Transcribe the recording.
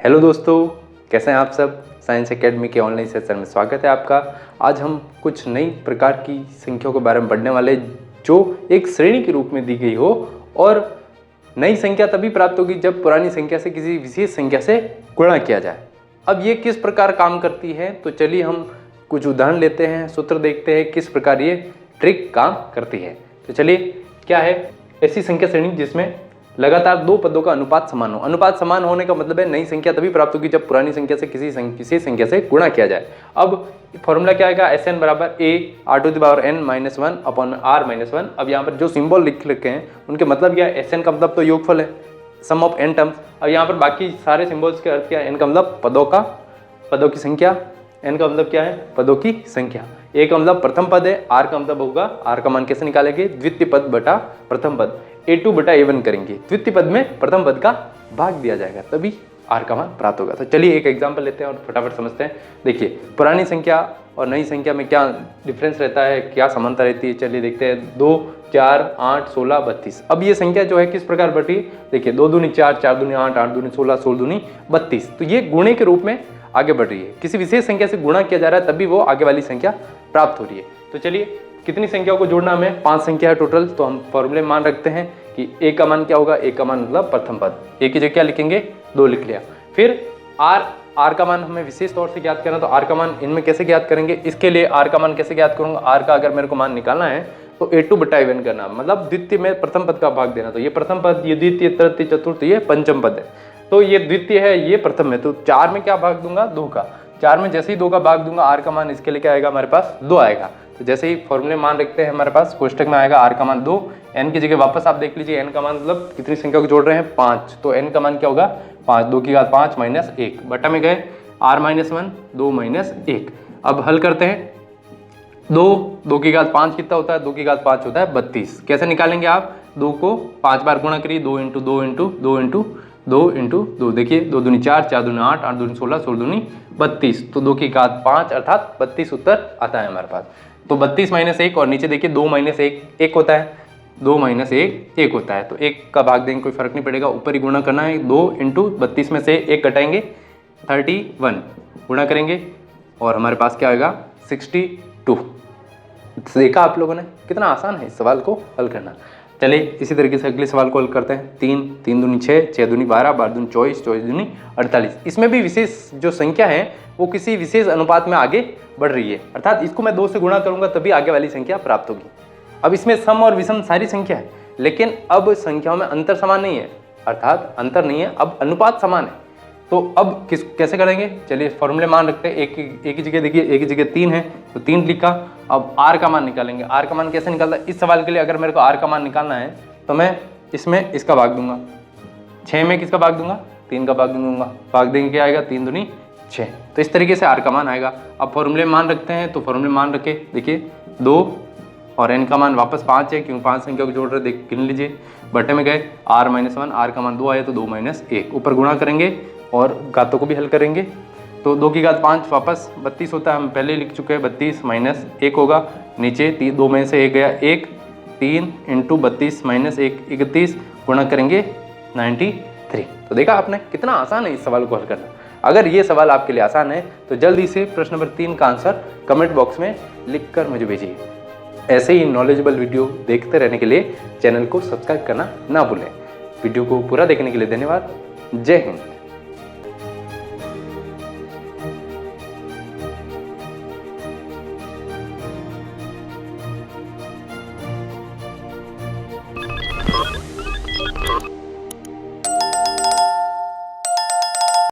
Hello दोस्तों, कैसे हैं आप सब। साइंस एकेडमी के ऑनलाइन सेशन में स्वागत है आपका। आज हम कुछ नई प्रकार की संख्याओं के बारे में पढ़ने वाले जो एक श्रेणी के रूप में दी गई हो और नई संख्या तभी प्राप्त होगी जब पुरानी संख्या से किसी विशेष संख्या से गुणा किया जाए। अब ये किस प्रकार काम करती है, तो चलिए हम कुछ उदाहरण लेते हैं, सूत्र देखते हैं किस प्रकार ये ट्रिक काम करती है। तो चलिए, क्या है ऐसी संख्या श्रेणी जिसमें लगातार दो पदों का अनुपात समान हो। अनुपात समान होने का मतलब है नई संख्या तभी प्राप्त होगी जब पुरानी संख्या से किसी संख्या से गुणा किया जाए। अब फॉर्मूला क्या आएगा, Sn बराबर a r⁻n - 1 / r-1। अब यहाँ पर जो सिंबल लिख रखे हैं उनके मतलब क्या है, Sn का मतलब तो योगफल है, सम ऑफ n टर्म्स। अब यहाँ पर बाकी सारे सिंबल्स के अर्थ क्या है, n का मतलब पदों की संख्या, n का मतलब क्या है, पदों की संख्या। a का मतलब प्रथम पद है, r का मतलब होगा, r का मान कैसे निकालेंगे, द्वितीय पद बटा प्रथम पद, a2 बटा a1 करेंगे। द्वितीय पद में प्रथम पद का भाग दिया जाएगा तभी r का मान प्राप्त होगा। तो चलिए एक एग्जांपल लेते हैं और फटाफट समझते हैं। देखिए, पुरानी संख्या और नई संख्या में क्या डिफरेंस रहता है, क्या समानता रहती है, चलिए देखते हैं। 2, 4, 8, 16, 32। अब ये संख्या जो है किस प्रकार बढ़ी, देखिए 2 दूनी 4, 4 दूनी 8, 8 दूनी 16, 16 दूनी 32। तो ये गुणे के रूप में आगे बढ़ रही है, किसी विशेष संख्या से गुणा किया जा रहा है तभी वो आगे वाली संख्या प्राप्त हो रही है। तो चलिए, कितनी संख्याओं को जोड़ना हमें, 5 संख्या है टोटल। तो हम फॉर्मूले में मान रखते हैं कि a का मान क्या होगा, a का मान मतलब प्रथम पद, a की जगह क्या लिखेंगे, 2 लिख लिया। फिर r का मान हमें विशेष तौर से ज्ञात करना, तो r का मान इनमें कैसे ज्ञात करेंगे, इसके लिए r का मान कैसे ज्ञात करूंगा, r का अगर मेरे को मान निकालना है तो a2 बटा a1 करना, मतलब द्वितीय में प्रथम पद का भाग देना। तो ये प्रथम पद, ये द्वितीय, तृतीय, चतुर्थ, ये पंचम पद है। तो ये द्वितीय है, ये प्रथम है, तो 4 में क्या भाग दूंगा, 2 का। 4 में जैसे ही 2 का भाग दूंगा, r का मान इसके लिए क्या आएगा, हमारे पास 2 आएगा। तो जैसे ही फॉर्मूले मान रखते हैं, हमारे पास कोष्टक में आएगा r का मान 2, n की जगह वापस आप देख लीजिए, n का मान मतलब कितनी संख्या को जोड़ रहे हैं, 5। तो n का मान क्या होगा, 5, 2 की घात 5 माइनस 1 बटा में गए r-1, 2 माइनस 1। अब हल करते हैं। 2 की घात 5 कितना होता है, 2 की घात 5 होता है 32। कैसे निकालेंगे आप, 2 को 5 बार गुणा करिए, 2 × 2 × 2 × 2 × 2, देखिए 2 दूनी 4, 4 दूनी 8, 8 दूनी 16, 16 दूनी 32। तो 2 की घात 5 अर्थात 32 उत्तर आता है हमारे पास। तो 32 माइनस 1, और नीचे देखिए 2 माइनस 1 1 होता है, 2 माइनस 1 1 होता है। तो 1 का भाग देंगे, कोई फर्क नहीं पड़ेगा, ऊपर ही गुणा करना है। 2 × 32 में से 1 घटाएंगे, 31 गुणा करेंगे और हमारे पास क्या आएगा, 62। देखा आप लोगों ने, कितना आसान है इस सवाल को हल करना। चलिए इसी तरीके से अगले सवाल को हल करते हैं। 3 दूनी 6, 6 दूनी 12, 12 दूनी 24, 24 दूनी 48। इसमें भी विशेष जो संख्या है वो किसी विशेष अनुपात में आगे बढ़ रही है, अर्थात इसको मैं 2 से गुणा करूंगा तभी आगे वाली संख्या प्राप्त होगी। अब इसमें सम और विषम सारी संख्या है, लेकिन अब संख्याओं में अंतर समान नहीं है, अर्थात अंतर नहीं है, अब अनुपात समान है। तो अब कैसे करेंगे, चलिए फॉर्मूले मान रखते हैं। एक ही जगह देखिए, एक ही जगह 3 है तो 3 लिखा। अब r का मान निकालेंगे। r का मान कैसे निकालता है, इस सवाल के लिए अगर मेरे को r का मान निकालना है तो मैं इसमें इसका भाग दूंगा, 6 में किसका भाग दूंगा, 3 का भाग दूंगा। भाग देंगे क्या आएगा, 3 दूनी 6। तो इस तरीके से r का मान आएगा। अब फॉर्मूले मान रखते हैं, तो फॉर्मूले मान रखे, देखिए 2 और n का मान वापस 5 है, क्यों 5 संख्या को जोड़ रहे, देख गिन लीजिए। बटे में गए r-1, r का मान 2 आया तो 2 माइनस 1, ऊपर गुणा करेंगे और घातों को भी हल करेंगे। तो 2 की घात 5 वापस 32 होता है, हम पहले लिख चुके हैं, 32 माइनस 1 होगा। नीचे 2 में से 1 गया 1, 3 × 32 माइनस 1 31, गुणा करेंगे 93। तो देखा आपने, कितना आसान है इस सवाल को हल करना। अगर ये सवाल आपके लिए आसान है तो जल्दी से प्रश्न नंबर 3 का आंसर कमेंट बॉक्स में लिख कर मुझे भेजिए। ऐसे ही नॉलेजेबल वीडियो देखते रहने के लिए चैनल को सब्सक्राइब करना ना भूलें। वीडियो को पूरा देखने के लिए धन्यवाद। जय हिंद।